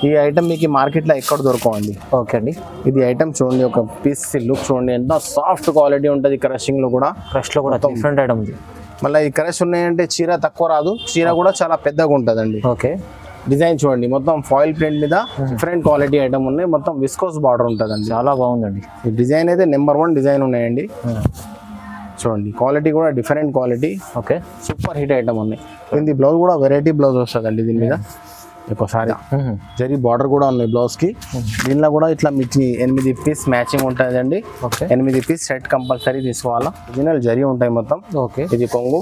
ఈ ఐటమ్ మీకు మార్కెట్లో ఎక్కడ దొరకవండి. ఓకే అండి. ఇది ఐటమ్ చూడండి, ఒక పీస్ లుక్ చూడండి, ఎంత సాఫ్ట్ క్వాలిటీ ఉంటుంది. క్రషింగ్ లో కూడా డిఫరెంట్ ఐటమ్ ఉంది. మళ్ళీ ఈ క్రష్ ఉన్నాయంటే చీర తక్కువ రాదు, చీర కూడా చాలా పెద్దగా ఉంటుందండి. ఓకే. డిజైన్ చూడండి, మొత్తం ఫాయిల్ ప్రింట్ మీద డిఫరెంట్ క్వాలిటీ ఐటమ్ ఉన్నాయి. మొత్తం విస్కోస్ బార్డర్ ఉంటుందండి, చాలా బాగుందండి. ఈ డిజైన్ అయితే నెంబర్ 1 డిజైన్ ఉన్నాయండి. చూడండి క్వాలిటీ కూడా different quality. Okay. Super hit item ఉన్నాయి. దీని బ్లౌజ్ కూడా వెరైటీ బ్లౌజ్ వస్తుందండి. దీని మీద ఒకసారి జరీ బార్డర్ కూడా ఉన్నాయి బ్లౌజ్ కి. దీనిలో కూడా ఇట్లా మీకు 8 పీస్ మ్యాచింగ్ ఉంటుందండి. 8 పీస్ సెట్ కంపల్సరీ తీసుకోవాలా. ఒరిజినల్ జరీ ఉంటాయి మొత్తం. ఓకే. ఇది కొంగు.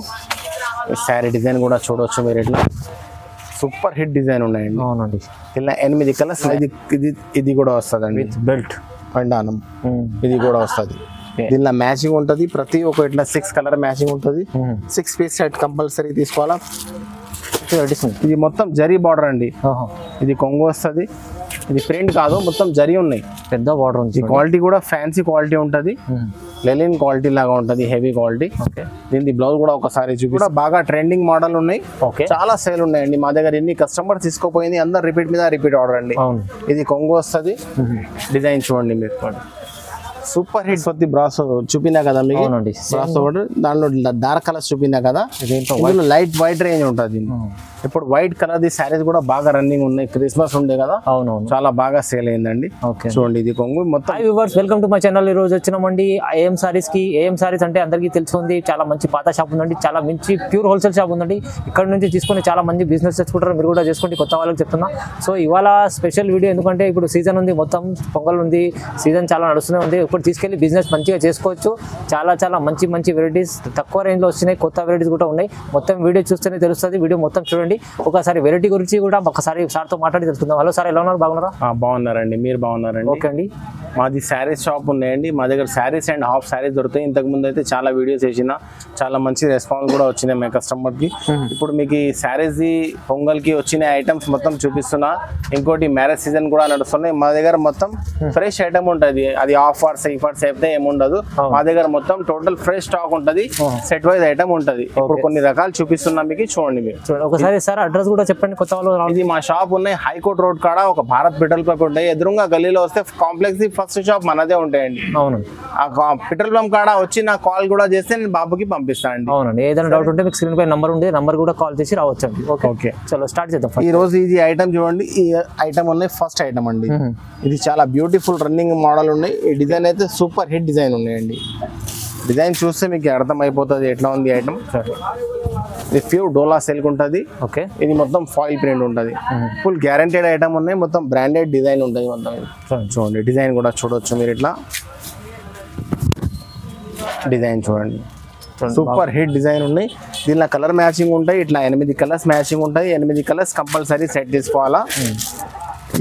శారీ డిజైన్ కూడా చూడవచ్చు మీరు. ఇట్లా సూపర్ హిట్ డిజైన్ ఉన్నాయండి. అవునండి. ఇలా 8 కలర్స్. ఇది కూడా వస్తుందండి, బెల్ట్ పండానం. ఇది కూడా వస్తుంది. దీనిలో మ్యాచింగ్ ఉంటుంది. ప్రతి ఒక్క ఇట్లా 6 కలర్ మ్యాచింగ్ ఉంటుంది. 6 పీస్ సెట్ కంపల్సరీ తీసుకోవాలా. ఇది మొత్తం జరీ బార్డర్ అండి. ఇది కొంగు వస్తుంది. ఇది ప్రింట్ కాదు, మొత్తం జరీ ఉన్నాయి, పెద్ద బార్డర్ ఉంది. క్వాలిటీ కూడా ఫ్యాన్సీ క్వాలిటీ ఉంటుంది, లెలిన్ క్వాలిటీ లాగా ఉంటుంది, హెవీ క్వాలిటీ. దీని బ్లౌజ్ కూడా ఒకసారి చూపిస్తా. బాగా ట్రెండింగ్ మోడల్ ఉన్నాయి, చాలా సేల్ ఉన్నాయండి మా దగ్గర. ఎన్ని కస్టమర్ తీసుకోపోయింది, అందరు రిపీట్ మీద రిపీట్ ఆర్డర్ అండి. ఇది కొంగు వస్తుంది. డిజైన్ చూడండి మీరు, సూపర్ హిట్ వద్ది. బ్రాసో చూపినా కదా మీకు, బ్రాసో దాంట్లో డార్క్ కలర్స్ చూపినా కదా. లైట్ వైట్ రేంజ్ ఉంటుంది. ఇప్పుడు వైట్ కలర్ ది శారీస్ కూడా బాగా రన్నింగ్ ఉన్నాయి. క్రిస్మస్ ఉండే కదా, అవునవును, చాలా బాగా సేల్ అయిందండి. చూడండి ఇది కొంగు మొత్తం. Hi viewers, welcome to my channel. ఈ రోజు వచ్చినామండి ఏఎం సారీస్ కి. ఏఎం సారీస్ అంటే అందరికీ తెలుసుంది, చాలా మంచి పాత షాప్ ఉందండి, చాలా మంచి ప్యూర్ హోల్సేల్ షాప్ ఉందండి. ఇక్కడ నుంచి తీసుకొని చాలా మంది బిజినెస్ చేసుకుంటారు, మీరు కూడా చేసుకోండి, కొత్త వాళ్ళకి చెప్తున్నా. సో ఇవాళ స్పెషల్ వీడియో, ఎందుకంటే ఇప్పుడు సీజన్ ఉంది, మొత్తం పొంగల్ ఉంది, సీజన్ చాలా నడుస్తూనే ఉంది. ఇప్పుడు తీసుకెళ్లి బిజినెస్ మంచిగా చేసుకోవచ్చు. చాలా చాలా మంచి మంచి వెరైటీస్ తక్కువ రేంజ్ లో వచ్చినాయి, కొత్త వెరైటీస్ కూడా ఉన్నాయి. మొత్తం వీడియో చూస్తేనే తెలుస్తుంది. వీడియో మొత్తం చూడండి. ఒకసారి వెరైటీ గురించి కూడా ఒకసారి సార్తో మాట్లాడి తెలుసుకుందాం. హలో సార్, ఎలా ఉన్నారు? బాగున్నారా? బాగున్నారండి, మీరు బాగున్నారండి? ఓకే అండి. మాది శారీస్ షాప్ ఉన్నాయండి. మా దగ్గర శారీస్ అండ్ హాఫ్ శారీస్ దొరుకుతాయి. ఇంతకు ముందు అయితే చాలా వీడియోస్ వేసిన, చాలా మంచి రెస్పాన్స్ కూడా వచ్చినాయి మా కస్టమర్కి. ఇప్పుడు మీకు ఈ శారీస్ పొంగల్కి వచ్చిన ఐటమ్స్ మొత్తం చూపిస్తున్నా. ఇంకోటి మ్యారేజ్ సీజన్ కూడా నడుస్తున్నాయి. మా దగ్గర మొత్తం ఫ్రెష్ ఐటమ్ ఉంటుంది. అది ఆఫ్ వార్స్ ఈ వార్స్ అయితే ఏముండదు. మా దగ్గర మొత్తం టోటల్ ఫ్రెష్ స్టాక్ ఉంటుంది, సెట్ వైజ్ ఐటమ్ ఉంటుంది. ఇప్పుడు కొన్ని రకాలు చూపిస్తున్నా మీకు, చూడండి మీరు. ఒకసారి సార్ అడ్రస్ కూడా చెప్పండి. కొత్త వాళ్ళు ఇది మా షాప్ ఉన్నాయి హైకోర్ట్ రోడ్ కాడ, ఒక భారత్ పెట్రోల్ పంప్ ఉంటాయి. ఎదురుగా గల్లీలో వస్తే కాంప్లెక్స్ ఫస్ట్ షాప్ మనదే ఉంటాయండి. అవును, ఆ పెట్రోల్ పంప్ కాడ వచ్చి నాకు కాల్ కూడా చేస్తే నేను బాబుకి పంపిస్తాను. అవునండి. ఏదైనా డౌట్ ఉంటే మీకు స్క్రీన్ పై నంబర్ ఉంది, నంబర్ కూడా కాల్ చేసి రావచ్చండి. ఓకే, చలో స్టార్ట్ చేద్దాం. ఈ రోజు ఇది ఐటమ్ చూడండి. ఈ ఐటమ్ ఉన్నాయి, ఫస్ట్ ఐటమ్ అండి. ఇది చాలా బ్యూటిఫుల్ రన్నింగ్ మోడల్ ఉన్నాయి. ఈ డిజైన్ అయితే సూపర్ హిట్ డిజైన్ ఉన్నాయండి. డిజైన్ చూస్తే మీకు అర్థం అయిపోతుంది ఎట్లా ఉంది ఐటమ్. ఇది ప్యూర్ డోలా సిల్క్ ఉంటుంది. ఓకే. ఇది మొత్తం ఫాయిల్ ప్రింట్ ఉంటుంది. ఫుల్ గ్యారంటెడ్ ఐటమ్ ఉన్నాయి. మొత్తం బ్రాండెడ్ డిజైన్ ఉంటుంది మొత్తం. చూడండి డిజైన్ కూడా చూడొచ్చు మీరు. ఇట్లా డిజైన్ చూడండి, సూపర్ హిట్ డిజైన్ ఉన్నాయి. దీనిలో కలర్ మ్యాచింగ్ ఉంటాయి. ఇట్లా 8 కలర్స్ మ్యాచింగ్ ఉంటాయి. 8 కలర్స్ కంపల్సరీ సెట్ చేసుకోవాలా.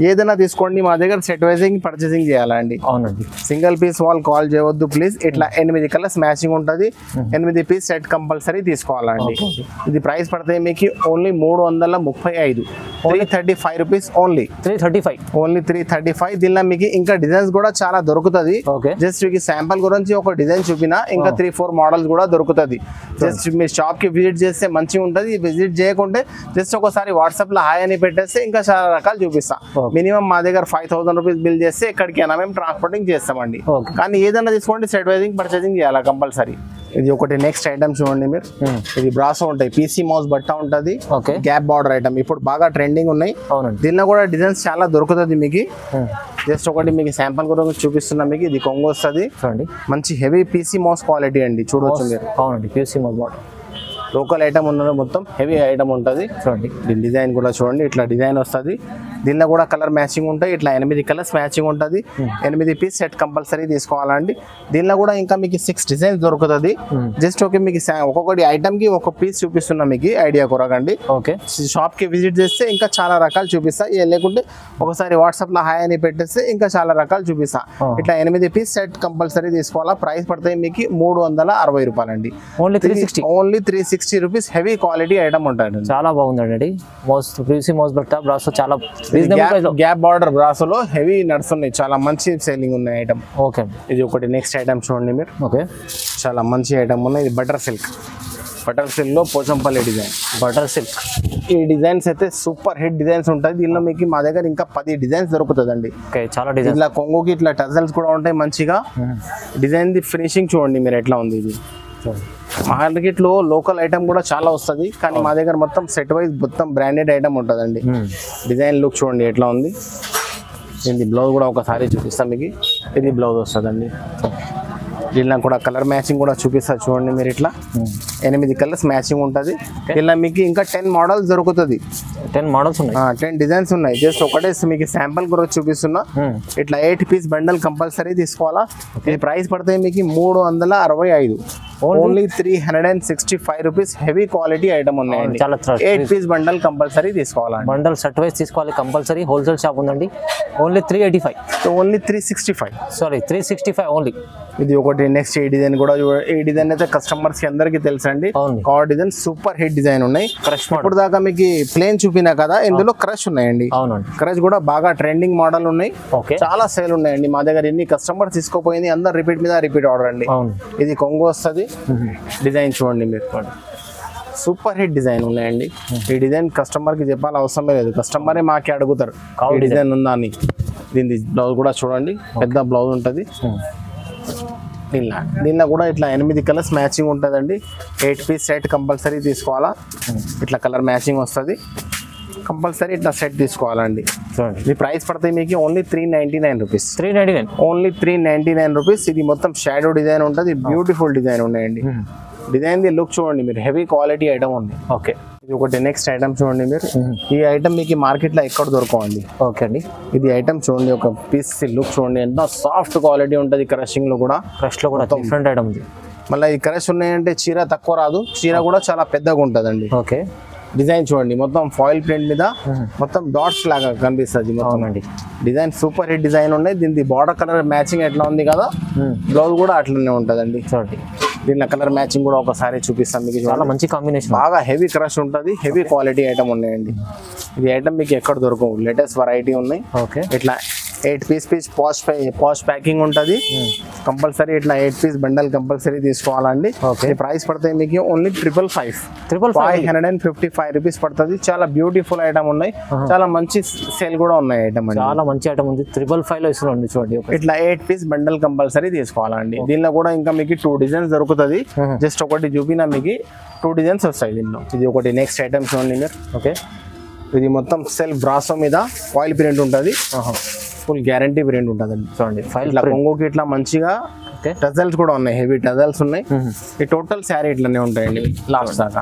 ఏదైనా తీసుకోండి, మా దగ్గర సెట్ వైజింగ్ పర్చేసింగ్ చేయాలండి. అవునండి. సింగిల్ పీస్ వాళ్ళు కాల్ చేయవద్దు ప్లీజ్. ఇట్లా 8 కలర్స్ మ్యాచింగ్ ఉంటుంది. 8 పీస్ సెట్ కంపల్సరీ తీసుకోవాలండి. ఇది ప్రైస్ పడతాయి మీకు ఓన్లీ 335, 335 రూపీస్ ఓన్లీ. 335 ఓన్లీ 335. దీనిలో మీకు ఇంకా డిజైన్స్ కూడా చాలా దొరుకుతుంది. జస్ట్ మీకు శాంపుల్ గురించి ఒక డిజైన్ చూపినా, ఇంకా 3-4 మోడల్స్ కూడా దొరుకుతుంది. జస్ట్ మీ షాప్ కి విజిట్ చేస్తే మంచిగా ఉంటుంది. విజిట్ చేయకుంటే జస్ట్ ఒకసారి వాట్సాప్ లో హాయ్ అని పెట్టేస్తే ఇంకా చాలా రకాలు చూపిస్తా. మినిమం మా దగ్గర 5000 రూపీస్ బిల్ చేస్తే ఎక్కడికైనా మేము ట్రాన్స్పోర్టింగ్ చేస్తామండి. కానీ ఏదైనా తీసుకోండి సెట్ వైజింగ్ పర్చేసింగ్ చేయాలి కంపల్సరీ. ఇది ఒకటి నెక్స్ట్ ఐటమ్ చూడండి మీరు. ఇది బ్రాసో ఉంటాయి, పీసీ మౌస్ బట్ట ఉంటుంది, గ్యాప్ బార్డర్ ఐటమ్. ఇప్పుడు బాగా ట్రెండింగ్ ఉన్నాయి. దీనిలో కూడా డిజైన్స్ చాలా దొరుకుతుంది మీకు. జస్ట్ ఒకటి మీకు శాంపుల్ కూడా చూపిస్తున్నా మీకు. ఇది కొంగు వస్తుంది, మంచి హెవీ పీసీ మౌస్ క్వాలిటీ అండి, చూడవచ్చు మీరు. అవునండి, PC mouse border local item ఉన్నది, మొత్తం హెవీ ఐటమ్ ఉంటుంది. చూడండి దీని డిజైన్ కూడా చూడండి. ఇట్లా డిజైన్ వస్తుంది. దీనిలో కూడా కలర్ మ్యాచింగ్ ఉంటాయి. ఇట్లా 8 కలర్స్ మ్యాచింగ్ ఉంటుంది. 8 పీస్ సెట్ కంపల్సరీ తీసుకోవాలండి. దీనిలో కూడా ఇంకా మీకు 6 డిజైన్స్ దొరుకుతుంది. జస్ట్ ఓకే, మీకు ఒక్కొక్కటి ఐటమ్ కి ఒక పీస్ చూపిస్తున్నా మీకు, ఐడియా కొరకండి. ఓకే, షాప్ కి విజిట్ చేస్తే ఇంకా చాలా రకాలు చూపిస్తా. లేకుంటే ఒకసారి వాట్సాప్ లో హాయ్ అని పెట్టేస్తే ఇంకా చాలా రకాలు చూపిస్తా. ఇట్లా 8 పీస్ సెట్ కంపల్సరీ తీసుకోవాలా. ప్రైస్ పడతాయి మీకు 360 రూపాయలండి. Only 360 rupees. Heavy quality item ఉంటుంది. చాలా బాగుందండి. మౌస్ బట్ట బ్రాసో చాలా గ్యాప్ బార్డర్ బ్రాసోలో హెవీ నడుస్తున్నాయి. చాలా మంచి సేలింగ్ ఉన్నాయి ఐటమ్. ఓకే, ఇది ఒకటి నెక్స్ట్ ఐటమ్ చూడండి మీరు. ఓకే, చాలా మంచి ఐటమ్ ఉన్నాయి. ఇది బటర్ సిల్క్. బటర్ సిల్క్ లో పోచంపల్లి డిజైన్. బటర్ సిల్క్ ఈ డిజైన్స్ అయితే సూపర్ హిట్ డిజైన్స్ ఉంటాయి. దీనిలో మీకు మా దగ్గర ఇంకా 10 డిజైన్స్ దొరుకుతుందండి. ఓకే, చాలా డిజైన్. ఇట్లా కొంగుకి ఇట్లా టజల్స్ కూడా ఉంటాయి మంచిగా. డిజైన్ ది ఫినిషింగ్ చూడండి మీరు ఎట్లా ఉంది. ఇది మార్కెట్ లో లోకల్ ఐటమ్ కూడా చాలా వస్తుంది, కానీ మా దగ్గర మొత్తం సెట్ వైజ్ మొత్తం బ్రాండెడ్ ఐటమ్ ఉంటుందండి. డిజైన్ లుక్ చూడండి ఎట్లా ఉంది. ఇది బ్లౌజ్ కూడా ఒకసారి చూపిస్తాం మీకు. ఇది బ్లౌజ్ వస్తుందండి. దీనిలో కూడా కలర్ మ్యాచింగ్ కూడా చూపిస్తారు చూడండి మీరు. ఇట్లా 8 కలర్స్ మ్యాచింగ్ ఉంటుంది. ఇలా మీకు ఇంకా 10 మోడల్స్ దొరుకుతుంది. 10 మోడల్స్ ఉన్నాయి, 10 డిజైన్స్ ఉన్నాయి. జస్ట్ ఒకటే మీకు శాంపుల్ కూడా చూపిస్తున్నా. ఇట్లా 8 పీస్ బండల్ కంపల్సరీ తీసుకోవాలా. ఇది ప్రైస్ పడతాయి మీకు 365, only 365 rupees. Heavy quality item ఉన్నాయండి. 8 పీస్ బండల్ కంపల్సరీ తీసుకోవాలా. బండల్ సెట్ వైజ్ తీసుకోవాలి కంపల్సరీ. హోల్సేల్ షాప్ ఉందండి. Only 385, only 365, sorry 365 only. ఇది ఒకటి. నెక్స్ట్ ఈ డిజైన్ కూడా, ఈ డిజైన్ అయితే కస్టమర్స్ కి అందరికి తెలుసండి. Card design super hit design ఉన్నాయి. ఇప్పుడు దాకా మీకు ప్లేన్ చూపినా కదా, ఇందులో క్రష్ ఉన్నాయండి. అవునండి, క్రష్ కూడా బాగా ట్రెండింగ్ మోడల్ ఉన్నాయి. చాలా సేల్ ఉన్నాయండి మా దగ్గర. ఎన్ని కస్టమర్స్ తీసుకోపోయింది, అందరు రిపీట్ మీద రిపీట్ ఆర్డర్ అండి. ఇది కొంగు వస్తుంది. డిజైన్ చూడండి మీరు, సూపర్ హిట్ డిజైన్ ఉన్నాయండి. ఈ డిజైన్ కస్టమర్ కి చెప్పాలి అవసరమే లేదు, కస్టమరే మాకే అడుగుతారు ఈ డిజైన్ ఉందా అని. దీని బ్లౌజ్ కూడా చూడండి, పెద్ద బ్లౌజ్ ఉంటుంది. దీనిలో కూడా ఇట్లా 8 కలర్స్ మ్యాచింగ్ ఉంటుందండి. 8 పీస్ సెట్ కంపల్సరీ తీసుకోవాలా. ఇట్లా కలర్ మ్యాచింగ్ వస్తుంది కంపల్సరీ. ఇట్లా సెట్ తీసుకోవాలండి. ఇది ప్రైస్ పడతాయి మీకు ఓన్లీ 399 రూపీస్. 399, only 399 rupees. ఇది మొత్తం షాడో డిజైన్ ఉంటుంది. బ్యూటిఫుల్ డిజైన్ ఉన్నాయండి. డిజైన్ ది లుక్ చూడండి మీరు, హెవీ క్వాలిటీ ఐటమ్ ఉంది. ఓకే, ఇది ఒకటి. నెక్స్ట్ ఐటమ్ చూడండి మీరు. ఈ ఐటమ్ మీకు మార్కెట్ లో ఎక్కడ దొరకవండి. ఓకే అండి. ఇది ఐటమ్ చూడండి, ఒక పీస్ లుక్ చూడండి, ఎంత సాఫ్ట్ క్వాలిటీ ఉంటుంది. క్రషింగ్ లో కూడా, క్రష్ లో కూడా డిఫరెంట్ ఐటమ్ ఉంది. మళ్ళీ ఈ క్రష్ ఉన్నాయంటే చీర తక్కువ రాదు, చీర కూడా చాలా పెద్దగా ఉంటుందండి. ఓకే, డిజైన్ చూడండి మొత్తం ఫాయిల్ ప్రింట్ మీద మొత్తం డాట్స్ లాగా కనిపిస్తుంది మొత్తం అండి. డిజైన్ సూపర్ హిట్ డిజైన్ ఉన్నాయి. దీని బార్డర్ కలర్ మ్యాచింగ్ ఎట్లా ఉంది కదా, బ్లౌజ్ కూడా అట్లనే ఉంటుందండి. చూడండి దీనిలో కలర్ మ్యాచింగ్ కూడా ఒకసారి చూపిస్తాం మీకు. చాలా మంచి కాంబినేషన్, బాగా హెవీ క్రష్ ఉంటుంది. హెవీ క్వాలిటీ ఐటమ్ ఉన్నాయండి. ఇది ఐటమ్ మీకు ఎక్కడ దొరకవు, లేటెస్ట్ వెరైటీ ఉన్నాయి. ఓకే, ఇట్లా 8 పీస్ పాష్ ప్యాకింగ్ ఉంటుంది కంపల్సరీ. ఇట్లా 8 పీస్ బండల్ కంపల్సరీ తీసుకోవాలండి. ప్రైస్ పడతాయి మీకు ఓన్లీ 555 రూపీస్ పడుతుంది. చాలా బ్యూటిఫుల్ ఐటమ్ ఉన్నాయి, చాలా మంచి సేల్ కూడా ఉన్నాయి ఐటమ్. చాలా మంచి ఐటమ్ ఉంది. 555 లో ఇస్తుంది చూడండి. ఇట్లా 8 పీస్ బండల్ కంపల్సరీ తీసుకోవాలండి. దీనిలో కూడా ఇంకా మీకు 2 డిజైన్స్ దొరుకుతుంది. జస్ట్ ఒకటి చూపినా మీకు 2 డిజైన్స్ వస్తాయి దీనిలో. ఇది ఒకటి. నెక్స్ట్ ఐటమ్ చూడండి మీరు. ఓకే, ఇది మొత్తం సెల్ఫ్ బ్రాసో మీద ఫాయిల్ ప్రింట్ ఉంటుంది. ఫుల్ గ్యారంటీ ప్రింట్ ఉంటుందండి. చూడండి ఇట్లా కొంగుకి ఇట్లా మంచిగా టజల్స్ కూడా ఉన్నాయి, హెవీ టజల్స్ ఉన్నాయి. ఈ టోటల్ శారీ ఇట్లానే ఉంటాయండి లాస్ట్ దాకా.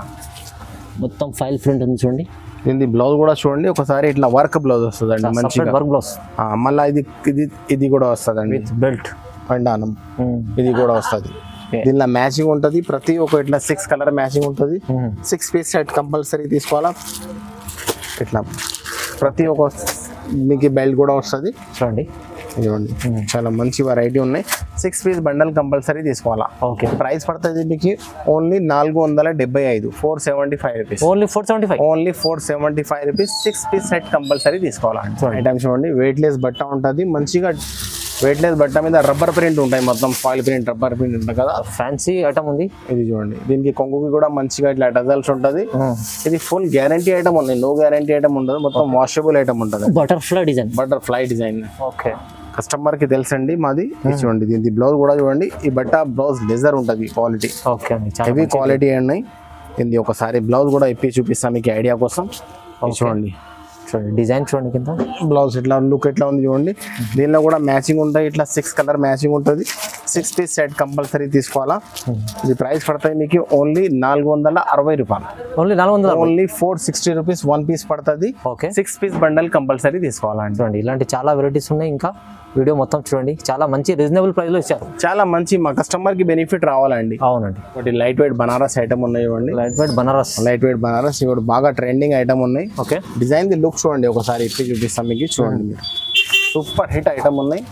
మొత్తం ఫైల్ ప్రింట్ ఉంది చూడండి. దీని బ్లౌజ్ కూడా చూడండి ఒకసారి, ఇట్లా వర్క్ బ్లౌజ్ వస్తుందండి మంచిగా. వర్క్ బ్లౌజ్ మళ్ళీ ఇది కూడా వస్తుందండి, బెల్ట్ పండానం ఇది కూడా వస్తుంది. దీనిలో మ్యాచింగ్ ఉంటుంది. ప్రతి ఒక్క ఇట్లా 6 కలర్ మ్యాచింగ్ ఉంటుంది. 6 పీస్ సెట్ కంపల్సరీ తీసుకోవాలా. ఇట్లా ప్రతి ఒక్క మీకు బెల్ట్ కూడా వస్తుంది చూడండి. ఇదిగోండి చాలా మంచి వెరైటీ ఉన్నాయి. 6 పీస్ బండల్ కంపల్సరీ తీసుకోవాలా. ఓకే, ప్రైస్ పడుతుంది మీకు only 475, 475 rupees. Only 475, only 475 rupees. 6 piece set compulsory తీసుకోవాలా. ఐటమ్ చూడండి, వెయిట్ లెస్ బట్ట ఉంటుంది మంచిగా. వెయిట్ లెస్ బట్ట మీద రబ్బర్ ప్రింట్ ఉంటాయి, మొత్తం ఫాయిల్ ప్రింట్ రబ్బర్ ప్రింట్ ఉంటుంది కదా, ఫ్యాన్సీ ఐటమ్ ఉంది. ఇది చూడండి, దీనికి కొంగుకి కూడా మంచిగా ఇట్లా టజల్స్ ఉంటుంది. ఇది ఫుల్ గ్యారంటీ ఐటమ్ ఉంది, నో గ్యారంటీ ఐటమ్ ఉండదు, మొత్తం వాషబుల్ ఐటమ్ ఉంటుంది. Butterfly design. ఓకే, కస్టమర్ కి తెలుసండి మాది. చూడండి దీని బ్లౌజ్ కూడా చూడండి. ఈ బట్ట బ్లౌజ్ లెజర్ ఉంటుంది క్వాలిటీ. ఓకే, హెవీ క్వాలిటీ ఉన్నాయి. దీన్ని ఒకసారి బ్లౌజ్ కూడా ఇప్పి చూపిస్తాను మీకు ఐడియా కోసం. చూడండి డిజైన్ చూడండి, కింద బ్లౌజ్ ఇట్లా లుక్ ఎట్లా ఉంది చూడండి. దీనిలో కూడా మ్యాచింగ్ ఉంటాయి, ఇట్లా 6 కలర్ మ్యాచింగ్ ఉంటుంది. 6 పీస్ సెట్ కంపల్సరీ తీసుకోవాలా. ఇది ప్రైస్ పడతాయి మీకు ఓన్లీ 460 రూపాయలు. ఓన్లీ 460 రూపీస్ 1 పీస్ పడుతుంది. ఓకే, 6 పీస్ బండల్ కంపల్సరీ తీసుకోవాలండి. చూడండి ఇలాంటి చాలా వెరైటీస్ ఉన్నాయి. ఇంకా వీడియో మొత్తం చూడండి, చాలా మంచి రీజనబుల్ ప్రైస్ లో ఇచ్చారు. చాలా మంచి మా కస్టమర్ కి బెనిఫిట్ రావాలండి. అవునండి, ఒకటి లైట్ వెయిట్ బనారస్ ఐటమ్ ఉన్నాయి చూడండి. లైట్ వెయిట్ బనారస్ ఇవి బాగా ట్రెండింగ్ ఐటమ్ ఉన్నాయి. ఓకే, డిజైన్ ది లుక్ చూడండి, ఒకసారి ఇప్పి చూపిస్తాం మీకు. చూడండి మీరు, సూపర్ హిట్ ఐటమ్ ఉన్నాయి.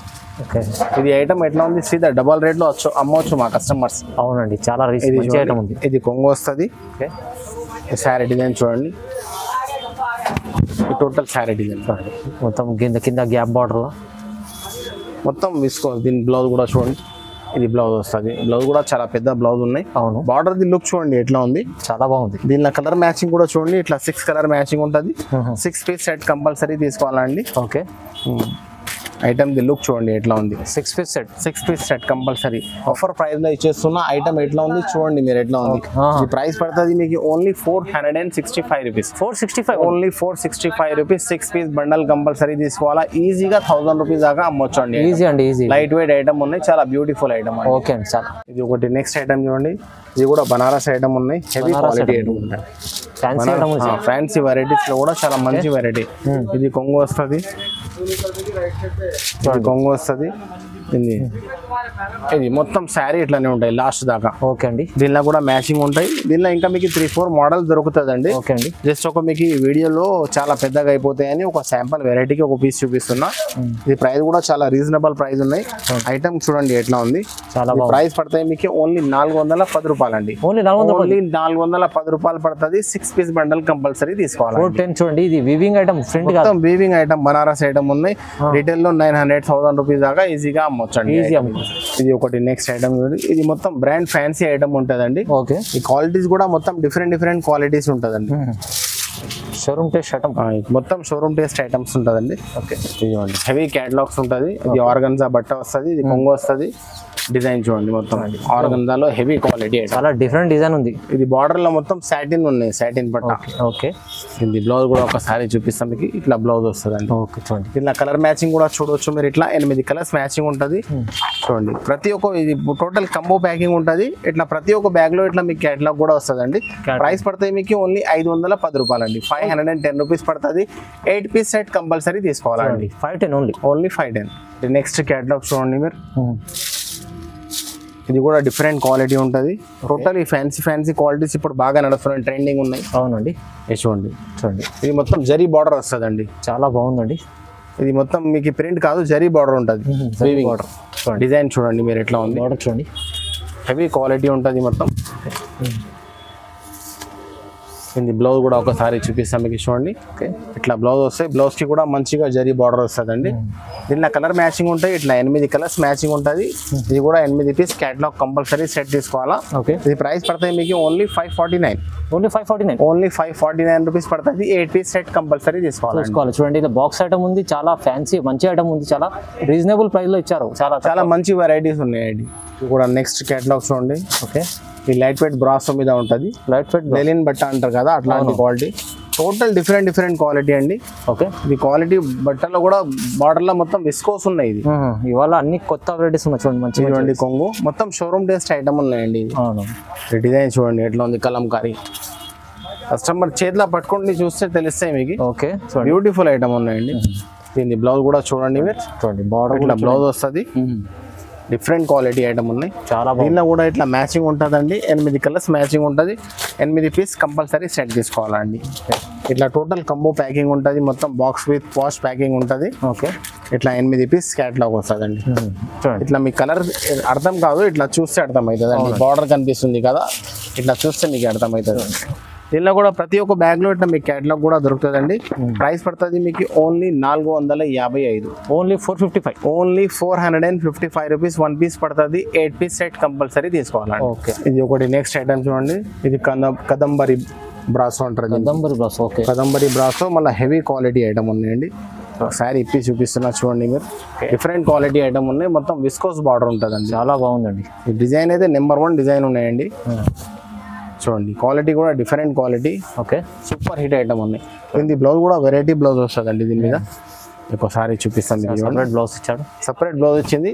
ఓకే, ఇది ఐటమ్ ఎట్లా ఉంది, సీదా డబల్ రేట్ లో అమ్మవచ్చు మా కస్టమర్స్. అవునండి, చాలా మంచి ఐటమ్ ఉంది. ఇది కొంగు వస్తుంది. ఓకే, శారీ డిజైన్ చూడండి, టోటల్ శారీ డిజైన్ మొత్తం కింద గ్యాప్ బార్డర్ లో మొత్తం విసుకోవాలి. దీని బ్లౌజ్ కూడా చూడండి, ఇది బ్లౌజ్ వస్తుంది. బ్లౌజ్ కూడా చాలా పెద్ద బ్లౌజ్ ఉన్నాయి. అవును, బార్డర్ ది లుక్ చూడండి ఎట్లా ఉంది, చాలా బాగుంది. దీనిలో కలర్ మ్యాచింగ్ కూడా చూడండి, ఇట్లా 6 కలర్ మ్యాచింగ్ ఉంటుంది. 6 పీస్ సెట్ కంపల్సరీ తీసుకోవాలండి. ఓకే, ఐటమ్ ది లుక్ చూడండి ఎట్లా ఉంది. 6 piece set, 6 piece set compulsory. Offer price లో ఇచ్చేస్తున్న ఐటమ్ ఎట్లా ఉంది చూడండి మీరు ఎట్లా ఉంది. ఈ ప్రైస్ పడుతుంది మీకు only 465 rupees. 465, only 465 rupees. 6 piece bundle compulsory తీసుకోవాలా. ఈజీగా 1000 రూపీస్ దాకా అమ్మొచ్చు అండి. ఈజీ అండి, ఈజీ. లైట్ వెయిట్ ఐటమ్ ఉన్నాయి, చాలా బ్యూటిఫుల్ ఐటమ్. ఓకే అండి, చాలా. ఇది ఒకటి నెక్స్ట్ ఐటమ్ చూడండి, ఇది కూడా బనారస్ ఐటమ్ ఉన్నాయి. హెవీ క్వాలిటీ ఐటమ్ ఉంటాయి. ఫ్యాన్సీ వెరైటీస్ లో కూడా చాలా మంచి వెరైటీ. ఇది కొంగు వస్తుంది, కొంగు వస్తుంది. ఇది మొత్తం శారీ ఇట్లానే ఉంటాయి లాస్ట్ దాకా. ఓకే అండి, దీనిలో కూడా మ్యాచింగ్ ఉంటాయి. దీనిలో ఇంకా మీకు 3-4 మోడల్స్ దొరుకుతుందండి. ఓకే అండి, జస్ట్ ఒక మీకు ఈ వీడియోలో చాలా పెద్దగా అయిపోతాయని ఒక శాంపుల్ వెరైటీకి ఒక పీస్ చూపిస్తున్నా. ఇది ప్రైస్ కూడా చాలా రీజనబుల్ ప్రైస్ ఉన్నాయి. ఐటమ్ చూడండి ఎట్లా ఉంది, చాలా ప్రైస్ పడతాయి మీకు ఓన్లీ 410 రూపాయలు అండి. ఓన్లీ 410 రూపాయలు పడుతుంది. 6 పీస్ బండల్ కంపల్సరీ తీసుకోవాలి. 410 చూడండి, ఇది వీవింగ్ ఐటమ్, ఫ్రంట్ మొత్తం వీవింగ్ ఐటమ్, బనారస్ ఐటమ్ ఉన్నాయి. రిటైల్ లో 900-1000 రూపీస్ దాకా ఈజీగా అమ్మొచ్చండి. ఇది ఒకటి నెక్స్ట్ ఐటమ్. ఇది మొత్తం బ్రాండ్ ఫ్యాన్సీ ఐటమ్ ఉంటుందండి. ఓకే, ఈ క్వాలిటీస్ కూడా మొత్తం డిఫరెంట్ క్వాలిటీస్ ఉంటుందండి. షోరూమ్ టేస్ట్ ఐటమ్, మొత్తం షోరూమ్ టేస్ట్ ఐటమ్స్ ఉంటుందండి. ఓకే, ఇదిగోండి హెవీ క్యాటలాగ్స్ ఉంటుంది. ఇది ఆర్గన్జా బట్ట వస్తుంది, ఇది కొంగు వస్తుంది. డిజైన్ చూడండి మొత్తం ఆర్గన్జాలో హెవీ క్వాలిటీ, చాలా డిఫరెంట్ డిజైన్ ఉంది. ఇది బార్డర్ లో మొత్తం సాటిన్ ఉన్నాయి, సాటిన్ పట్ట. ఓకే, ఇది బ్లౌజ్ కూడా ఒకసారి చూపిస్తాం మీకు, ఇట్లా బ్లౌజ్ వస్తుంది అండి. ఓకే, చూడండి ఇట్లా కలర్ మ్యాచింగ్ కూడా చూడవచ్చు మీరు. ఇట్లా 8 కలర్స్ మ్యాచింగ్ ఉంటుంది చూడండి. ప్రతి ఒక్క ఇది టోటల్ కంబో ప్యాకింగ్ ఉంటుంది. ఇట్లా ప్రతి ఒక్క బ్యాగ్ లో ఇట్లా మీకు క్యాటలాగ్ కూడా వస్తుందండి. ప్రైస్ పడుతుంది మీకు ఓన్లీ 510 రూపాయలు అండి. 510 రూపీస్ పడుతుంది. 8 పీస్ సెట్ కంపల్సరీ తీసుకోవాలండి. 510 ఓన్లీ 510. నెక్స్ట్ క్యాటలాగ్ చూడండి మీరు, ఇది కూడా డిఫరెంట్ క్వాలిటీ ఉంటుంది. టోటల్ ఈ ఫ్యాన్సీ క్వాలిటీస్ ఇప్పుడు బాగా నడుస్తున్నాయి, ట్రెండింగ్ ఉన్నాయి. అవునండి, చూడండి ఇది మొత్తం జరీ బార్డర్ వస్తుందండి. చాలా బాగుందండి. ఇది మొత్తం మీకు ప్రింట్ కాదు, జరీ బార్డర్ ఉంటుంది. డిజైన్ చూడండి మీరు ఎట్లా ఉంది, బార్డర్ చూడండి, హెవీ క్వాలిటీ ఉంటుంది మొత్తం. ఇది బ్లౌజ్ కూడా ఒకసారి చూపిస్తాం మీకు చూడండి. ఇట్లా బ్లౌజ్ వస్తాయి. బ్లౌజ్ కి కూడా మంచిగా జరీ బార్డర్ వస్తుందండి. దీనిలో కలర్ మ్యాచింగ్ ఉంటాయి. ఇట్లా 8 కలర్స్ మ్యాచింగ్ ఉంటుంది. ఇది కూడా 8 పీస్ క్యాటలాగ్ కంపల్సరీ సెట్ తీసుకోవాలా. ఓకే, ఇది ప్రైస్ పడుతుంది మీకు ఓన్లీ 549. ఓన్లీ 549, ఓన్లీ 549 రూపీస్ పడుతుంది. 8 పీస్ సెట్ కంపల్సరీ తీసుకోవాలి. చూడండి, ఇది బాక్స్ ఐటమ్ ఉంది, చాలా ఫ్యాన్సీ మంచి ఐటమ్ ఉంది, చాలా రీజనబుల్ ప్రైస్ లో ఇచ్చారు. చాలా మంచి వెరైటీస్ ఉన్నాయండి. ఇది కూడా నెక్స్ట్ క్యాటలాగ్ చూడండి. ఓకే, ఈ లైట్ వెయిట్ బ్రాసో మీద ఉంటుంది. లైట్ వెయిట్ లెలిన్ బట్ట అంటారు కదా, అట్లాంటి క్వాలిటీ. టోటల్ డిఫరెంట్ క్వాలిటీ అండి. ఓకే, ఇది క్వాలిటీ బట్టల్లో కూడా బార్డర్ లో మొత్తం విస్కోస్ ఉన్నాయి. ఇది ఇవాళ అన్ని కొత్త వెరైటీస్ ఉన్నాయి చూడండి, మంచి చూడండి. కొంగు మొత్తం షోరూమ్ టేస్ట్ ఐటమ్ ఉన్నాయండి. డిజైన్ చూడండి ఎట్లా ఉంది, కలంకారీ. కస్టమర్ చేతిలో పట్టుకుంటే చూస్తే తెలుస్తాయి మీకు. ఓకే, బ్యూటిఫుల్ ఐటమ్ ఉన్నాయండి. దీని బ్లౌజ్ కూడా చూడండి మీరు, చూడండి బార్డర్ ఇట్లా బ్లౌజ్ వస్తుంది. డిఫరెంట్ క్వాలిటీ ఐటమ్ ఉన్నాయి. చాలా దీనిలో కూడా ఇట్లా మ్యాచింగ్ ఉంటుందండి. 8 కలర్స్ మ్యాచింగ్ ఉంటుంది. 8 పీస్ కంపల్సరీ సెట్ తీసుకోవాలండి. ఇట్లా టోటల్ కంబో ప్యాకింగ్ ఉంటుంది. మొత్తం బాక్స్ విత్ వాష్ ప్యాకింగ్ ఉంటుంది. ఓకే, ఇట్లా 8 పీస్ క్యాటలాగ్ వస్తుందండి. ఇట్లా మీ కలర్ అర్థం కాదు, ఇట్లా చూస్తే అర్థం అవుతుంది అండి. బార్డర్ కనిపిస్తుంది కదా, ఇట్లా చూస్తే మీకు అర్థం అవుతుంది. దీనిలో కూడా ప్రతి ఒక్క బ్యాగ్ లో ఇట్లా మీకు క్యాటలాగ్ కూడా దొరుకుతుందండి. ప్రైస్ పడుతుంది మీకు only 455. Only 455. Only 455 rupees 1 piece పడుతుంది. 8 పీస్ సెట్ కంపల్సరీ తీసుకోవాలండి. ఓకే, ఇది ఒకటి నెక్స్ట్ ఐటమ్ చూడండి. ఇది కదంబరి బ్రాసో అంటారు. Kadambari brasso. Okay, Kadambari brasso మళ్ళీ హెవీ క్వాలిటీ ఐటమ్ ఉన్నాయండి. ఒకసారి ఇప్పి చూపిస్తున్నా చూడండి మీరు. డిఫరెంట్ క్వాలిటీ ఐటమ్ ఉన్నాయి. మొత్తం విస్కోస్ బార్డర్ ఉంటుందండి. చాలా బాగుందండి. ఈ డిజైన్ అయితే నెంబర్ 1 డిజైన్ ఉన్నాయండి. చూడండి క్వాలిటీ కూడా different quality. Okay, super hit item ఉన్నాయి. దీని బ్లౌజ్ కూడా వెరైటీ బ్లౌజ్ వస్తుందండి. దీని మీద ఒకసారి చూపిస్తాను. సపరేట్ బ్లౌజ్ ఇచ్చాడు, సపరేట్ బ్లౌజ్ ఇచ్చింది.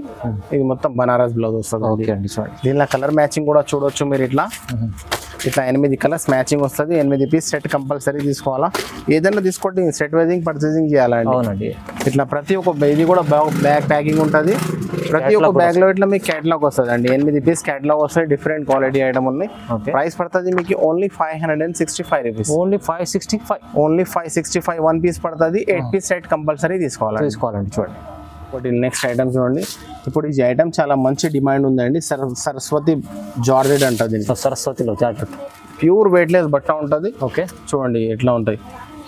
ఇది మొత్తం బనారస్ బ్లౌజ్ వస్తుంది. ఓకే అండి, చూడండి దీనిలో కలర్ మ్యాచింగ్ కూడా చూడొచ్చు మీరు. ఇట్లా 8 కలర్స్ మ్యాచింగ్ వస్తుంది. 8 పీస్ సెట్ కంపల్సరీ తీసుకోవాలా. ఏదైనా తీసుకోండి సెట్ వైజింగ్ పర్చేసింగ్ చేయాలండి. అవునండి, ఇట్లా ప్రతి ఒక్క ఇది కూడా బ్యాగ్ ప్యాకింగ్ ఉంటుంది. ప్రతి ఒక్క బ్యాగ్ లో ఇట్లా మీకు క్యాటలాగ్ వస్తుంది అండి. 8 పీస్ క్యాటలాగ్ వస్తుంది. డిఫరెంట్ క్వాలిటీ ఐటమ్ ఉన్నాయి. ప్రైస్ పడుతుంది మీకు only 565 rupees. Only 565. Only 565 1 piece పడుతుంది. 8 పీస్ సెట్ కంపల్సరీ తీసుకోవాలండి. చూడండి. ఒకటి నెక్స్ట్ ఐటమ్ చూడండి. ఇప్పుడు ఈ ఐటమ్ చాలా మంచి డిమాండ్ ఉందండి. సరస్వతి జార్జెట్ అంటుంది. సరస్వతిలో జార్జెట్ ప్యూర్ వెయిట్లెస్ బట్ట ఉంటుంది. ఓకే, చూడండి ఎట్లా ఉంటాయి.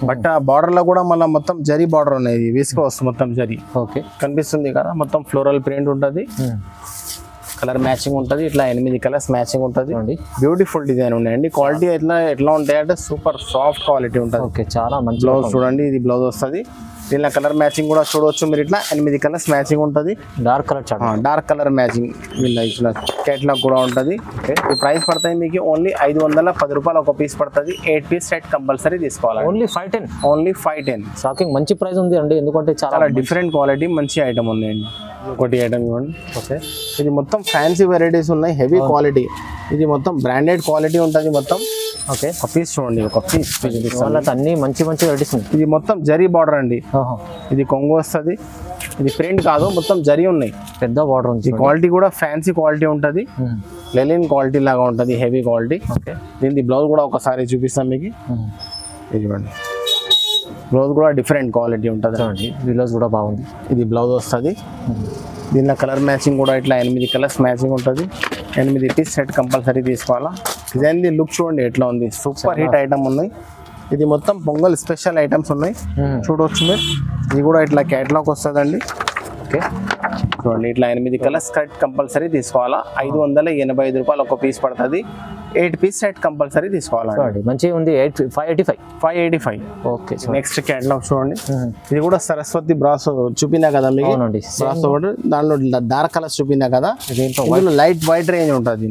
బట్ ఆ బార్డర్ లో కూడా మళ్ళీ మొత్తం జరీ బార్డర్ ఉన్నాయి. విస్కోస్ మొత్తం జరీ. ఓకే, కనిపిస్తుంది కదా, మొత్తం ఫ్లోరల్ ప్రింట్ ఉంటుంది. కలర్ మ్యాచింగ్ ఉంటుంది, ఇట్లా 8 కలర్స్ మ్యాచింగ్ ఉంటుంది. చూడండి బ్యూటిఫుల్ డిజైన్ ఉన్నాయండి. క్వాలిటీ ఎట్లా ఉంటాయంటే సూపర్ సాఫ్ట్ క్వాలిటీ ఉంటుంది. ఓకే చాలా మంచి బ్లౌజ్ చూడండి, ఇది బ్లౌజ్ వస్తుంది. దీనిలో కలర్ మ్యాచింగ్ కూడా చూడవచ్చు మీరు. ఇట్లా 8 కలర్స్ మ్యాచింగ్ ఉంటుంది. Dark colour chart, dark colour matching వీళ్ళ ఇచ్చిన కేటలాగ్ కూడా ఉంటుంది. ఈ ప్రైస్ పడతాయి మీకు ఓన్లీ 510 రూపాయలు ఒక పీస్ పడుతుంది. 8 పీస్ సెట్ కంపల్సరీ తీసుకోవాలి. ఓన్లీ 510. ఓన్లీ 510. షాకింగ్ మంచి ప్రైస్ ఉంది అండి, ఎందుకంటే చాలా డిఫరెంట్ క్వాలిటీ మంచి ఐటమ్ ఉందండి. ఒకటి ఐటమ్ ఇవ్వండి. ఓకే ఇది మొత్తం ఫ్యాన్సీ వెరైటీస్ ఉన్నాయి, హెవీ క్వాలిటీ. ఇది మొత్తం బ్రాండెడ్ క్వాలిటీ ఉంటుంది మొత్తం. ఓకే ఒక పీస్ చూడండి, ఒక పీస్ వాళ్ళకి అన్ని మంచి మంచి వెరైటీస్ ఉన్నాయి. ఇది మొత్తం జరీ బార్డర్ అండి. ఇది కొంగు వస్తుంది. ఇది ప్రింట్ కాదు, మొత్తం జరీ ఉన్నాయి. పెద్ద బార్డర్ ఉంది. ఈ క్వాలిటీ కూడా ఫ్యాన్సీ క్వాలిటీ ఉంటుంది, లెలిన్ క్వాలిటీ లాగా ఉంటుంది, హెవీ క్వాలిటీ. ఓకే దీని బ్లౌజ్ కూడా ఒకసారి చూపిస్తాం మీకు. ఇది చూడండి, బ్లౌజ్ కూడా డిఫరెంట్ క్వాలిటీ ఉంటుంది. చూడండి బ్లౌజ్ కూడా బాగుంది. ఇది బ్లౌజ్ వస్తుంది. దీనిలో కలర్ మ్యాచింగ్ కూడా ఇట్లా 8 కలర్స్ మ్యాచింగ్ ఉంటుంది. 8 పీస్ సెట్ కంపల్సరీ తీసుకోవాలా. డిజైన్ ది లుక్ చూడండి ఎట్లా ఉంది, సూపర్ హిట్ ఐటమ్ ఉన్నాయి. ఇది మొత్తం పొంగల్ స్పెషల్ ఐటమ్స్ ఉన్నాయి, చూడవచ్చు మీరు. ఇది కూడా ఇట్లా క్యాటలాగ్ వస్తుందండి. ఓకే చూడండి, ఇట్లా 8 కలర్స్ సెట్ కంపల్సరీ తీసుకోవాలా. 585 రూపాయలు ఒక పీస్ పడుతుంది. 8 పీస్ సెట్ కంపల్సరీ తీసుకోవాలండి. మంచిగా ఉంది. 585. ఓకే నెక్స్ట్ క్యాటలాగ్ చూడండి. ఇది కూడా సరస్వతి బ్రాస్ చూపినా కదా మీకు, బ్రాస్ దానిలో డార్క్ కలర్స్ చూపినా కదా. ఇందులో లైట్ వైట్ రేంజ్ ఉంటుంది.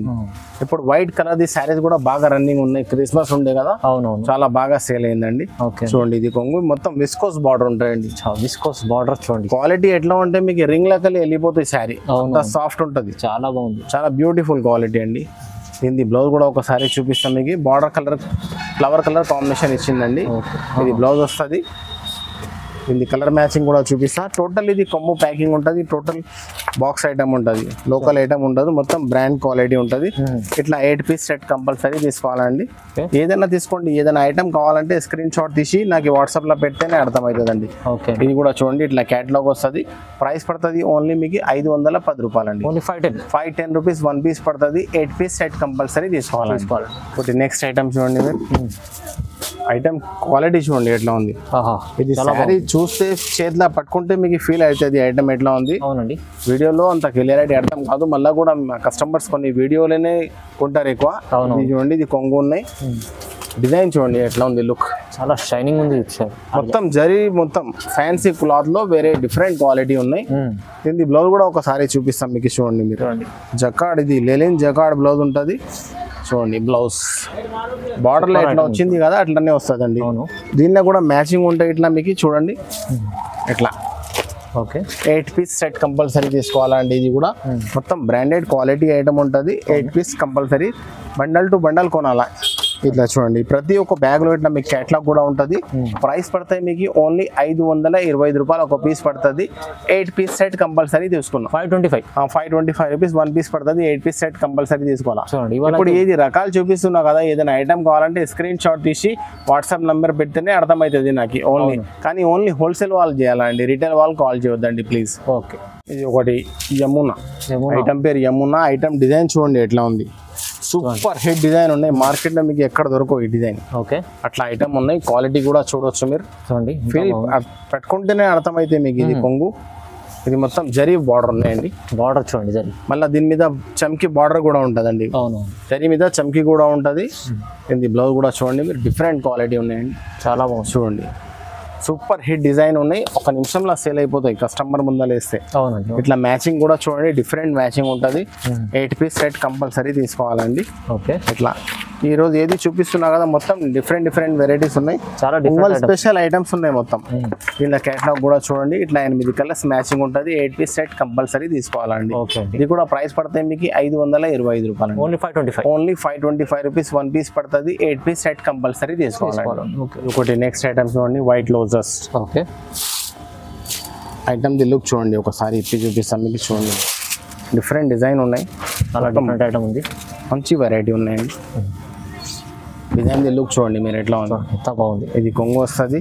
ఇప్పుడు వైట్ కలర్ ది శారీస్ కూడా బాగా రన్నింగ్ ఉన్నాయి. క్రిస్మస్ ఉండే కదా, అవునవును, చాలా బాగా సేల్ అయిందండి. చూడండి, ఇది కొంగు మొత్తం విస్కోస్ బార్డర్ ఉంటాయండి. విస్కోస్ బార్డర్ చూడండి. క్వాలిటీ ఎట్లా ఉంటే మీకు రింగ్ లెక్కలు వెళ్ళిపోతాయి. శారీ అంతా సాఫ్ట్ ఉంటుంది, చాలా బాగుంది, చాలా బ్యూటిఫుల్ క్వాలిటీ అండి. దీని బ్లౌజ్ కూడా ఒకసారి చూపిస్తాం మీకు. Border colour flower colour combination ఇచ్చిందండి. ఇది బ్లౌజ్ వస్తుంది. దీని కలర్ మ్యాచింగ్ కూడా చూపిస్తా. టోటల్ ఇది కొమ్ము ప్యాకింగ్ ఉంటుంది, టోటల్ బాక్స్ ఐటమ్ ఉంటుంది, లోకల్ ఐటమ్ ఉంటుంది, మొత్తం బ్రాండ్ క్వాలిటీ ఉంటుంది. ఇట్లా 8 పీస్ సెట్ కంపల్సరీ తీసుకోవాలండి. ఏదైనా తీసుకోండి, ఏదైనా ఐటమ్ కావాలంటే స్క్రీన్ షాట్ తీసి నాకు వాట్సాప్లో పెడితేనే అర్థమవుతుందండి. ఇది కూడా చూడండి, ఇట్లా క్యాటలాగ్ వస్తుంది. ప్రైస్ పడుతుంది ఓన్లీ మీకు 510 రూపాయలు అండి. 510 రూపీస్ 1 పీస్ పడుతుంది. 8 పీస్ సెట్ కంపల్సరీ తీసుకోవాలి. ఒకటి నెక్స్ట్ ఐటమ్ చూడండి మీరు. ఐటమ్ క్వాలిటీ చూడండి ఎట్లా ఉంది. ఇది శారీ చూస్తే చేతిలో పట్టుకుంటే మీకు ఫీల్ అవుతుంది ఐటమ్ ఎట్లా ఉంది. అవునండి, వీడియోలో అంత క్లియరిటీ అర్థం కాదు. మళ్ళీ కూడా కస్టమర్స్ కొన్ని వీడియోలోనే కొంటారు ఎక్కువ. ఇది చూడండి, ఇది కొంగు ఉన్నాయి. డిజైన్ చూడండి ఎట్లా ఉంది, లుక్ చాలా షైనింగ్ ఉంది. మొత్తం జరీ మొత్తం ఫ్యాన్సీ క్లాత్ లో వేరే డిఫరెంట్ క్వాలిటీ ఉన్నాయి. దీని బ్లౌజ్ కూడా ఒకసారి చూపిస్తాం మీకు. చూడండి మీరు, జకాడ్, ఇది లెలిన్ జకాడ్ బ్లౌజ్ ఉంటుంది. చూడండి బ్లౌజ్ బార్డర్ లో ఎట్లా వచ్చింది కదా అట్లనే వస్తుందండి. దీనిలో కూడా మ్యాచింగ్ ఉంటాయి ఇట్లా మీకు. చూడండి ఇట్లా. ఓకే 8 పీస్ సెట్ కంపల్సరీ తీసుకోవాలండి. ఇది కూడా మొత్తం బ్రాండెడ్ క్వాలిటీ ఐటమ్ ఉంటుంది. 8 piece compulsory, bundle to bundle కొనాలా. ఇట్లా చూడండి, ప్రతి ఒక్క బ్యాగ్ లో ఇట్లా మీకు క్యాటలాగ్ కూడా ఉంటుంది. ప్రైస్ పడతాయి మీకు ఓన్లీ 525 రూపాయలు ఒక పీస్ పడుతుంది. 8 పీస్ సెట్ కంపల్సరీ తీసుకున్నాం. 525 రూపీస్ 1 పీస్ పడుతుంది. 8 పీస్ సెట్ కంపల్సరీ తీసుకోవాలి. ఇప్పుడు ఏది రకాలు చూపిస్తున్నా కదా, ఏదైనా ఐటమ్ కావాలంటే స్క్రీన్ షాట్ తీసి వాట్సాప్ నెంబర్ పెడితేనే అర్థమవుతుంది నాకు ఓన్లీ. కానీ ఓన్లీ హోల్సేల్ వాళ్ళు చేయాలండి, రిటైల్ వాళ్ళు కాల్ చేయొద్దండి ప్లీజ్. ఓకే ఇది ఒకటి యమునా ఐటమ్ పేరు యమునా. ఐటమ్ డిజైన్ చూడండి ఎట్లా ఉంది, సూపర్ హిట్ డిజైన్ ఉన్నాయి. మార్కెట్ లో మీకు ఎక్కడ దొరకవు ఈ డిజైన్. ఓకే అట్లా ఐటమ్ ఉన్నాయి. క్వాలిటీ కూడా చూడవచ్చు మీరు. చూడండి, ఫీల్ పెట్టుకుంటేనే అర్థమైతే మీకు. ఇది కొంగు, ఇది మొత్తం జరీ బార్డర్ ఉన్నాయండి. బార్డర్ చూడండి జరీ, మళ్ళీ దీని మీద చమ్కీ బార్డర్ కూడా ఉంటుందండి. అవును, జరీ మీద చమ్కీ కూడా ఉంటుంది. ఇది బ్లౌజ్ కూడా చూడండి మీరు, డిఫరెంట్ క్వాలిటీ ఉన్నాయండి. చాలా బాగుంది. చూడండి, సూపర్ హిట్ డిజైన్ ఉన్నాయి. ఒక నిమిషంలో సేల్ అయిపోతాయి కస్టమర్ ముందర వేస్తే. అవునండి, ఇట్లా మ్యాచింగ్ కూడా చూడండి, డిఫరెంట్ మ్యాచింగ్ ఉంటుంది. 8 పీస్ సెట్ కంపల్సరీ తీసుకోవాలండి. ఓకే ఇట్లా ఈ రోజు ఏది చూపిస్తున్నా కదా మొత్తం డిఫరెంట్ వెరైటీస్ ఉన్నాయి. చాలా స్పెషల్ ఐటమ్స్ ఉన్నాయి మొత్తం. దీనిలో క్యాటలాగ్ కూడా చూడండి, ఇట్లా 8 కలర్స్ మ్యాచింగ్ ఉంటుంది. 8 పీస్ సెట్ కంపల్సరీ తీసుకోవాలండి. ఇది కూడా ప్రైస్ పడతాయి మీకు 525 రూపాయలు. ఓన్లీ 525 రూపీస్ 1 పీస్ పడుతుంది. 8 పీస్ సెట్ కంపల్సరీ తీసుకోవాలండి. ఒకటి నెక్స్ట్ ఐటమ్స్ చూడండి, వైట్ లోజస్. ఓకే ఐటమ్ ది లుక్ చూడండి, ఒకసారి ఇప్పి చూపిస్తాం మీకు. చూడండి, డిఫరెంట్ డిజైన్ ఉన్నాయి. చాలా డిఫరెంట్ ఐటమ్ ఉంది, మంచి వెరైటీ ఉన్నాయండి. డిజైన్ ది లుక్ చూడండి మీరు ఎట్లా ఉంది, ఎంత బాగుంది. ఇది కొంగు వస్తుంది.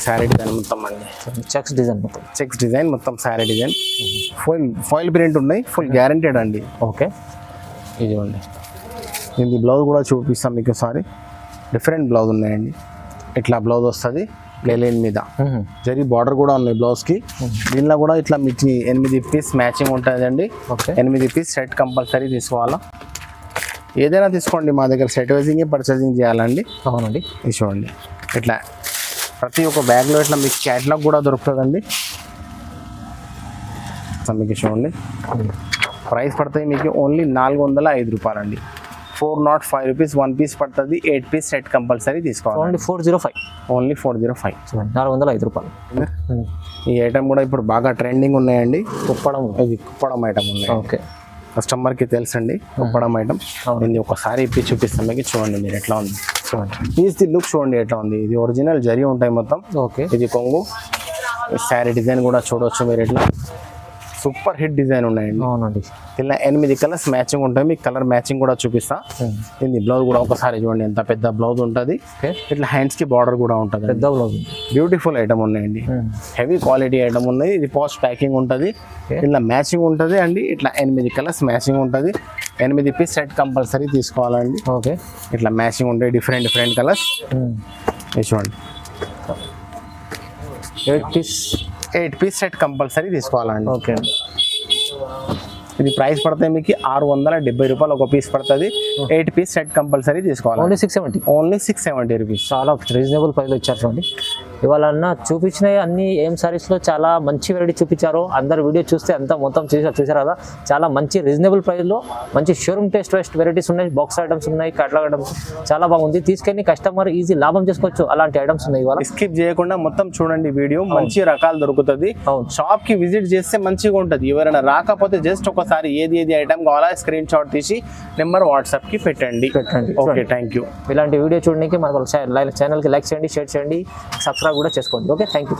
శారీ డిజైన్ మొత్తం అండి, చెక్స్ డిజైన్ మొత్తం, చెక్స్ డిజైన్ మొత్తం శారీ డిజైన్. ఫాయిల్ ప్రింట్ ఉన్నాయి, ఫుల్ గ్యారంటెడ్ అండి. ఓకే ఇది చూడండి, దీని బ్లౌజ్ కూడా చూపిస్తాం మీకు ఒకసారి. డిఫరెంట్ బ్లౌజ్ ఉన్నాయండి. ఇట్లా బ్లౌజ్ వస్తుంది. లెలిన్ మీద జరీ బార్డర్ కూడా ఉన్నాయి బ్లౌజ్ కి. దీనిలో కూడా ఇట్లా మీకు 8 పీస్ మ్యాచింగ్ ఉంటుందండి. 8 పీస్ సెట్ కంపల్సరీ తీసుకోవాలా. ఏదైనా తీసుకోండి, మా దగ్గర సెట్ వైజింగ్ పర్చేసింగ్ చేయాలండి. అవునండి. ఇది చూడండి, ఇట్లా ప్రతి ఒక్క బ్యాగ్లో ఇట్లా మీకు క్యాట్లాగ్ కూడా దొరుకుతుందండి. మీకు చూడండి, ప్రైస్ పడుతుంది మీకు ఓన్లీ 405 రూపాయలండి. 405 రూపీస్ 1 పీస్ పడుతుంది. 8 పీస్ సెట్ కంపల్సరీ తీసుకోవాలి. ఓన్లీ 405. ఓన్లీ 405. 405 రూపాయలు. ఈ ఐటమ్ కూడా ఇప్పుడు బాగా ట్రెండింగ్ ఉన్నాయండి. కుప్పడం, ఇది కుప్పడం ఐటమ్ ఉన్నాయి. ఓకే, కస్టమర్కి తెలుసండి కుప్పడం ఐటమ్. ఇది ఒకసారి ఇప్పి చూపిస్తాం మీకు. చూడండి మీరు ఎట్లా ఉంది, చూడండి పీస్ ది లుక్ చూడండి ఎట్లా ఉంది. ఇది ఒరిజినల్ జరీ ఉంటాయి మొత్తం. ఓకే, ఇది కొంగు. శారీ డిజైన్ కూడా చూడవచ్చు మీరు ఎట్లా. సూపర్ హిట్ డిజైన్ ఉన్నాయండి. అవునండి. ఇలా 8 కలర్స్ మ్యాచింగ్ ఉంటాయి. మీకు కలర్ మ్యాచింగ్ కూడా చూపిస్తా. ఇది బ్లౌజ్ కూడా ఒకసారి చూడండి ఎంత పెద్ద బ్లౌజ్ ఉంటుంది. ఇట్లా హ్యాండ్స్ కి బార్డర్ కూడా ఉంటుంది. పెద్ద బ్లౌజ్. బ్యూటిఫుల్ ఐటమ్ ఉన్నాయండి. హెవీ క్వాలిటీ ఐటమ్ ఉన్నాయి. ఇది పోస్ట్ ప్యాకింగ్ ఉంటుంది. ఇట్లా మ్యాచింగ్ ఉంటుంది అండి. ఇట్లా 8 కలర్స్ మ్యాచింగ్ ఉంటుంది. 8 పీస్ సెట్ కంపల్సరీ తీసుకోవాలండి. ఓకే, ఇట్లా మ్యాచింగ్ ఉంటాయి డిఫరెంట్ కలర్స్. చూడండి 8 పీస్ సెట్ కంపల్సరీ తీసుకోవాలండి. ఓకే, ఇది ప్రైస్ పడుతుంది మీకు 670 రూపాయలు ఒక పీస్ పడుతుంది. 8 పీస్ సెట్ కంపల్సరీ తీసుకోవాలి. ఓన్లీ 670. Only 670 rupees. చాలా రీజనబుల్ ప్రైస్లో ఇచ్చారు చూడండి. ఇవాళ అన్న చూపించినవి అన్ని ఏం సారీస్లో చాలా మంచి వెరైటీ చూపించారు. అందరు వీడియో చూస్తే అంతా మొత్తం చూసారు కదా. చాలా మంచి రీజనబుల్ ప్రైస్లో మంచి షోరూమ్ టేస్ట్ వెరైటీస్ ఉన్నాయి. బాక్స్ ఐటమ్స్ ఉన్నాయి, కట్లాగ్ ఐటమ్స్ చాలా బాగుంది. తీసుకెళ్ళి కస్టమర్ ఈజీ లాభం చేసుకోవచ్చు. అలాంటి ఐటమ్స్ ఉన్నాయి. ఇవాళ స్కిప్ చేయకుండా మొత్తం చూడండి వీడియో. మంచి రకాలు దొరుకుతుంది. షాప్ కి విజిట్ చేస్తే మంచిగా ఉంటుంది. ఎవరైనా రాకపోతే జస్ట్ ఒకసారి ఏది ఐటమ్ కావాలా స్క్రీన్ షాట్ తీసి నెంబర్ వాట్సాప్ కి పెట్టండి. Okay, thank you. ఇలాంటి వీడియో చూడడానికి మన ఛానల్కి లైక్ చేయండి, షేర్ చేయండి, సబ్స్క్రైబ్ కూడా చేసుకోండి. Okay, thank you.